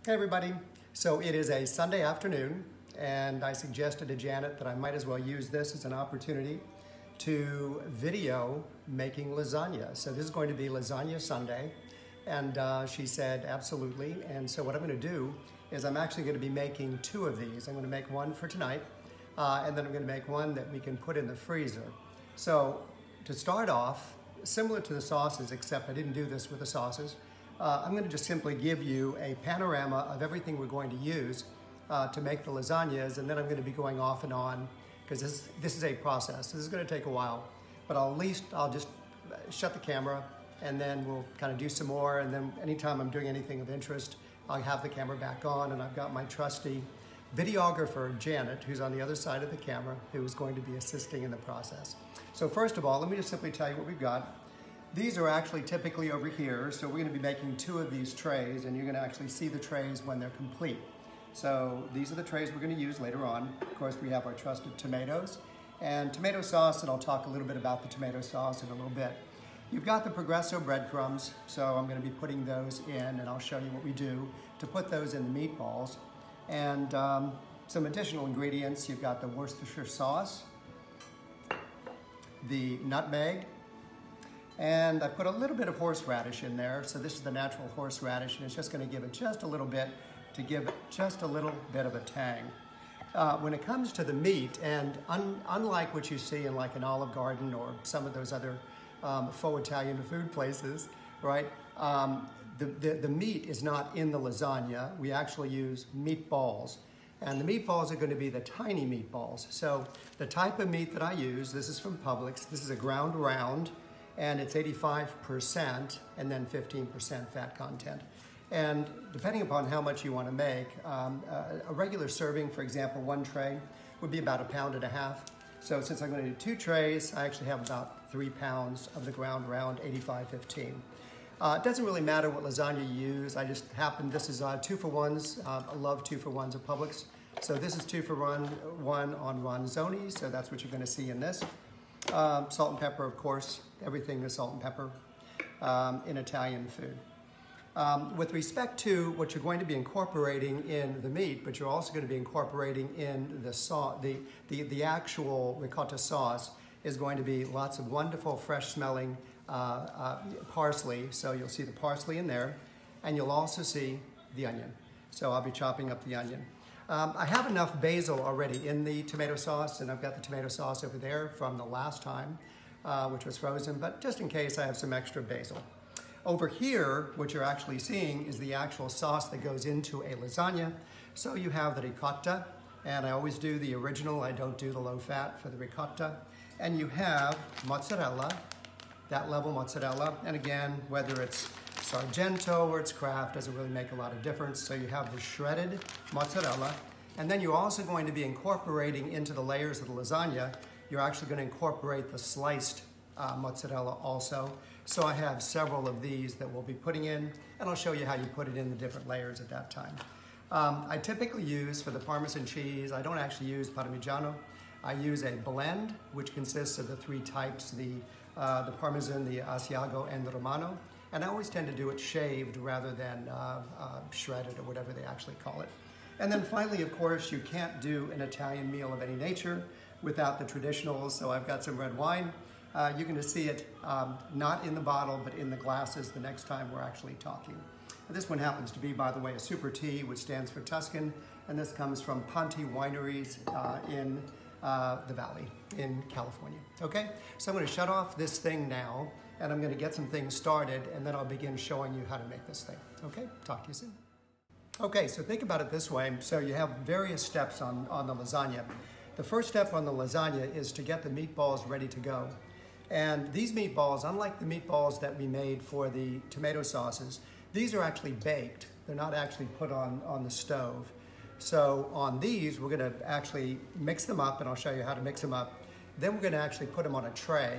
Hey everybody. So it is a Sunday afternoon and I suggested to Janet that I might as well use this as an opportunity to video making lasagna. So this is going to be Lasagna Sunday and she said absolutely. And so what I'm going to do is I'm actually going to be making two of these. I'm going to make one for tonight and then I'm going to make one that we can put in the freezer. So to start off, similar to the sauces, except I didn't do this with the sauces, I'm going to just simply give you a panorama of everything we're going to use to make the lasagnas, and then I'm going to be going off and on because this is a process. This is going to take a while, but I'll just shut the camera and then we'll kind of do some more, and then anytime I'm doing anything of interest, I'll have the camera back on, and I've got my trusty videographer, Janet, who's on the other side of the camera, who is going to be assisting in the process. So first of all, let me just simply tell you what we've got. These are actually typically over here, so we're going to be making two of these trays, and you're going to actually see the trays when they're complete. So these are the trays we're going to use later on. Of course, we have our trusted tomatoes and tomato sauce, and I'll talk a little bit about the tomato sauce in a little bit. You've got the Progresso breadcrumbs, so I'm going to be putting those in, and I'll show you what we do to put those in the meatballs. And some additional ingredients. You've got the Worcestershire sauce, the nutmeg, and I put a little bit of horseradish in there. So this is the natural horseradish, and it's just going to give it just a little bit to give it just a little bit of a tang. When it comes to the meat, and unlike what you see in like an Olive Garden or some of those other faux Italian food places, right? The meat is not in the lasagna. We actually use meatballs. And the meatballs are going to be the tiny meatballs. So the type of meat that I use, this is from Publix. This is a ground round, and it's 85% and then 15% fat content. And depending upon how much you want to make, a regular serving, for example, one tray would be about 1.5 pounds. So since I'm going to do two trays, I actually have about 3 pounds of the ground round 85-15. It doesn't really matter what lasagna you use. I just happen, this is 2-for-1s. I love 2-for-1s of Publix. So this is 2-for-1 on Ronzoni, so that's what you're going to see in this. Salt and pepper, of course. Everything is salt and pepper in Italian food. With respect to what you're going to be incorporating in the meat, but you're also going to be incorporating in the sauce, the actual ricotta sauce is going to be lots of wonderful, fresh-smelling parsley. So you'll see the parsley in there, and you'll also see the onion. So I'll be chopping up the onion. I have enough basil already in the tomato sauce, and I've got the tomato sauce over there from the last time, which was frozen, but just in case I have some extra basil. Over here, what you're actually seeing is the actual sauce that goes into a lasagna. So you have the ricotta, and I always do the original. I don't do the low fat for the ricotta. And you have mozzarella, that level mozzarella. And again, whether it's Sargento or it's Kraft, doesn't really make a lot of difference. So you have the shredded mozzarella. And then you're also going to be incorporating into the layers of the lasagna, you're actually going to incorporate the sliced mozzarella also. So I have several of these that we'll be putting in, and I'll show you how you put it in the different layers at that time. I typically use, for the Parmesan cheese, I don't actually use Parmigiano. I use a blend, which consists of the three types, the Parmesan, the Asiago, and the Romano. And I always tend to do it shaved rather than shredded or whatever they actually call it. And then finally, of course, you can't do an Italian meal of any nature without the traditionals. So I've got some red wine. You're going to see it not in the bottle, but in the glasses the next time we're actually talking. This one happens to be, by the way, a Super T, which stands for Tuscan, and this comes from Ponte Wineries in the Valley in California. Okay, so I'm going to shut off this thing now, and I'm going to get some things started, and then I'll begin showing you how to make this thing. Okay, talk to you soon. Okay, so think about it this way. So you have various steps on the lasagna. The first step on the lasagna is to get the meatballs ready to go. And these meatballs, unlike the meatballs that we made for the tomato sauces, these are actually baked. They're not actually put on the stove. So on these, we're gonna actually mix them up, and I'll show you how to mix them up. Then we're gonna actually put them on a tray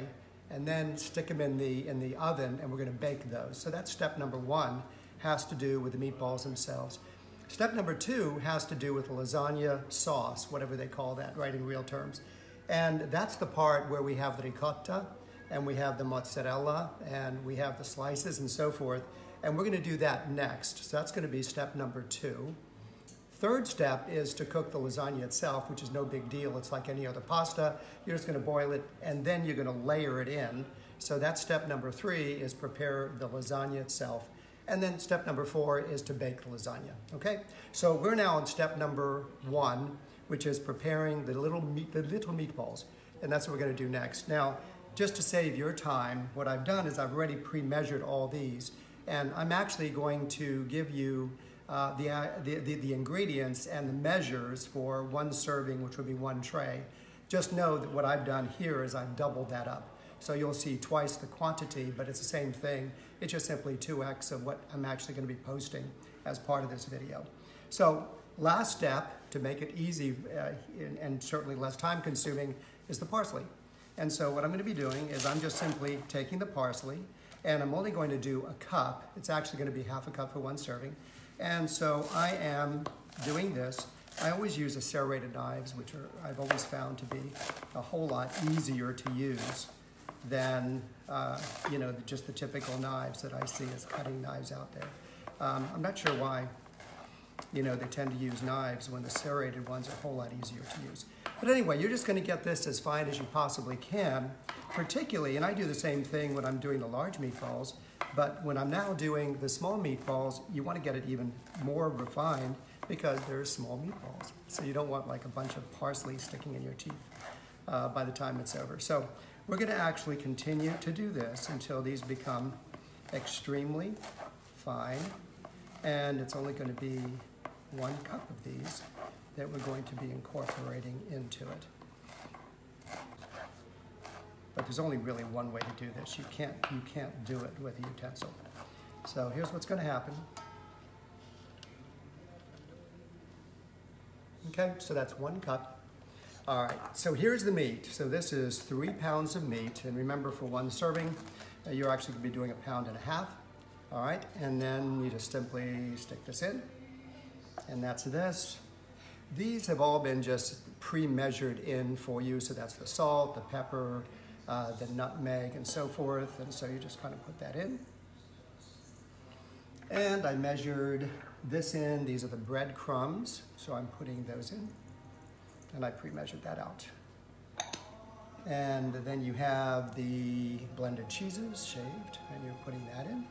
and then stick them in the oven, and we're gonna bake those. So that's step number one, has to do with the meatballs themselves. Step number two has to do with the lasagna sauce, whatever they call that, right, in real terms. And that's the part where we have the ricotta, and we have the mozzarella, and we have the slices and so forth. And we're going to do that next. So that's going to be step number 2. Third step is to cook the lasagna itself, which is no big deal. It's like any other pasta. You're just going to boil it, and then you're going to layer it in. So that's step number 3, is prepare the lasagna itself. And then step number 4 is to bake the lasagna, okay? So we're now on step number 1, which is preparing the little meatballs. And that's what we're going to do next. Now, just to save your time, what I've done is I've already pre-measured all these. And I'm actually going to give you the ingredients and the measures for one serving, which would be 1 tray. Just know that what I've done here is I've doubled that up. So you'll see twice the quantity, but it's the same thing. It's just simply 2x of what I'm actually going to be posting as part of this video. So last step, to make it easy and certainly less time consuming, is the parsley. And so what I'm going to be doing is I'm just simply taking the parsley, and I'm only going to do a cup. It's actually going to be half a cup for 1 serving. And so I am doing this. I always use serrated knives, which I've always found to be a whole lot easier to use than you know, just the typical knives that I see as cutting knives out there. I'm not sure why, you know, they tend to use knives when the serrated ones are a whole lot easier to use. But anyway, you're just going to get this as fine as you possibly can, particularly, and I do the same thing when I'm doing the large meatballs, but when I'm now doing the small meatballs, you want to get it even more refined because they're small meatballs. So you don't want like a bunch of parsley sticking in your teeth by the time it's over. So we're going to actually continue to do this until these become extremely fine, and it's only going to be 1 cup of these that we're going to be incorporating into it. But there's only really one way to do this. You can't do it with a utensil. So here's what's going to happen. Okay, so that's 1 cup. All right, so here's the meat. So this is 3 pounds of meat, and remember, for 1 serving, you're actually going to be doing 1.5 pounds. All right, and then you just simply stick this in, and that's this. These have all been just pre-measured in for you, so that's the salt, the pepper, the nutmeg, and so forth, and so you just kind of put that in. And I measured this in. These are the breadcrumbs, so I'm putting those in, and I pre-measured that out. And then you have the blended cheeses shaved, and you're putting that in.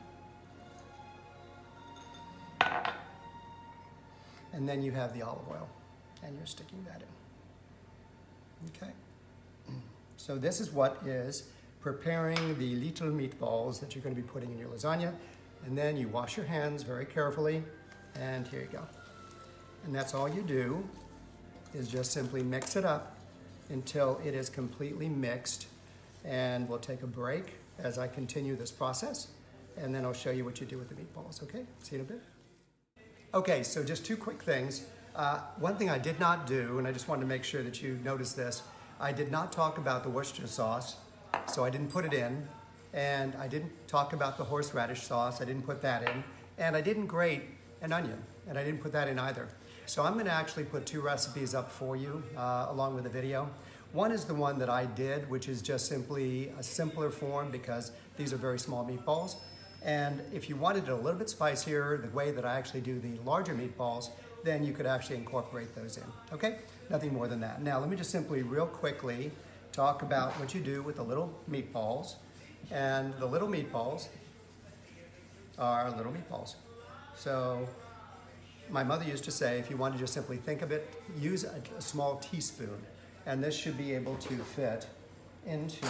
And then you have the olive oil, and you're sticking that in. Okay. So this is what is preparing the little meatballs that you're going to be putting in your lasagna. And then you wash your hands very carefully, and here you go. And that's all you do, is just simply mix it up until it is completely mixed. And we'll take a break as I continue this process, and then I'll show you what you do with the meatballs, okay? See you in a bit. Okay, so just 2 quick things. One thing I did not do, and I just wanted to make sure that you notice this, I did not talk about the Worcestershire sauce, so I didn't put it in. And I didn't talk about the horseradish sauce, I didn't put that in. And I didn't grate an onion, and I didn't put that in either. So I'm going to actually put 2 recipes up for you along with the video. One is the one that I did, which is just simply a simpler form because these are very small meatballs. And if you wanted it a little bit spicier, the way that I actually do the larger meatballs, then you could actually incorporate those in, okay? Nothing more than that. Now, let me just simply real quickly talk about what you do with the little meatballs. And the little meatballs are little meatballs. So my mother used to say, if you want to just simply think of it, use a small teaspoon. And this should be able to fit into...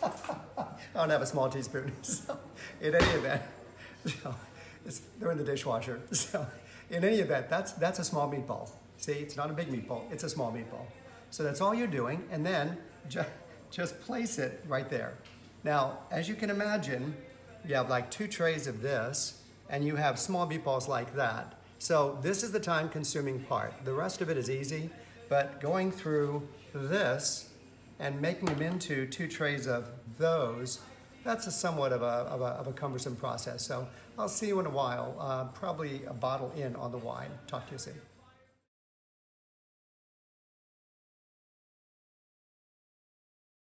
I don't have a small teaspoon, so in any event, they're in the dishwasher. So in any event, that's a small meatball. See, it's not a big meatball, it's a small meatball. So that's all you're doing, and then just place it right there. Now, as you can imagine, you have like 2 trays of this, and you have small meatballs like that. So this is the time-consuming part. The rest of it is easy, but going through this and making them into 2 trays of those, that's a somewhat of a cumbersome process. So I'll see you in a while, probably a bottle in on the wine. Talk to you soon.